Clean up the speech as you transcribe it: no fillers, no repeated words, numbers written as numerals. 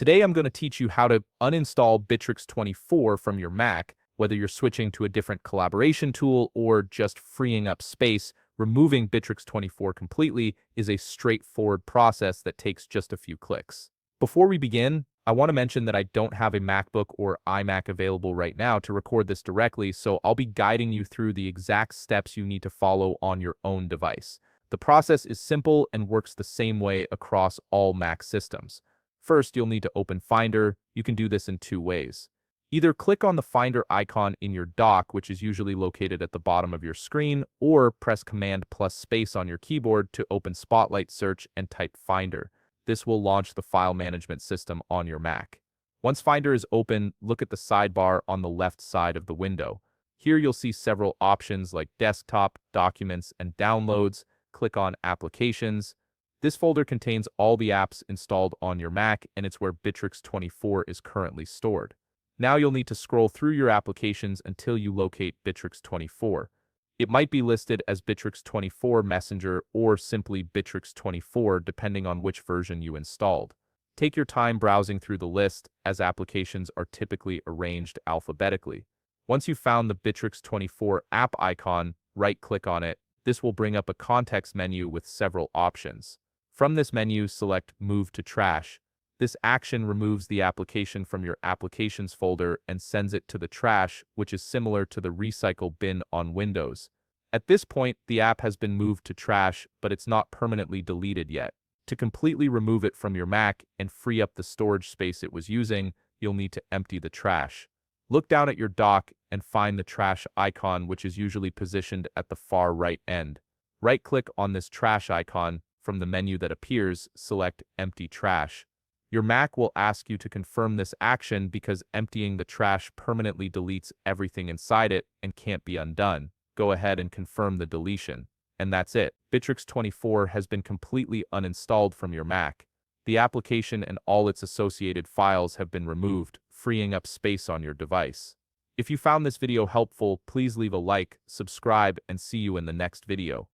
Today I'm going to teach you how to uninstall Bitrix24 from your Mac, whether you're switching to a different collaboration tool or just freeing up space. Removing Bitrix24 completely is a straightforward process that takes just a few clicks. Before we begin, I want to mention that I don't have a MacBook or iMac available right now to record this directly, so I'll be guiding you through the exact steps you need to follow on your own device. The process is simple and works the same way across all Mac systems. First, you'll need to open Finder. You can do this in two ways. Either click on the Finder icon in your dock, which is usually located at the bottom of your screen, or press Command plus space on your keyboard to open Spotlight Search and type Finder. This will launch the file management system on your Mac. Once Finder is open, look at the sidebar on the left side of the window. Here you'll see several options like Desktop, Documents, and Downloads. Click on Applications. This folder contains all the apps installed on your Mac, and it's where Bitrix24 is currently stored. Now you'll need to scroll through your applications until you locate Bitrix24. It might be listed as Bitrix24 Messenger or simply Bitrix24 depending on which version you installed. Take your time browsing through the list, as applications are typically arranged alphabetically. Once you've found the Bitrix24 app icon, right-click on it. This will bring up a context menu with several options. From this menu, select Move to Trash. This action removes the application from your Applications folder and sends it to the trash, which is similar to the recycle bin on Windows. At this point, the app has been moved to trash, but it's not permanently deleted yet. To completely remove it from your Mac and free up the storage space it was using, you'll need to empty the trash. Look down at your dock and find the trash icon, which is usually positioned at the far right end. Right-click on this trash icon. From the menu that appears, select Empty Trash. Your Mac will ask you to confirm this action because emptying the trash permanently deletes everything inside it and can't be undone. Go ahead and confirm the deletion. And that's it. Bitrix24 has been completely uninstalled from your Mac. The application and all its associated files have been removed, freeing up space on your device. If you found this video helpful, please leave a like, subscribe, and see you in the next video.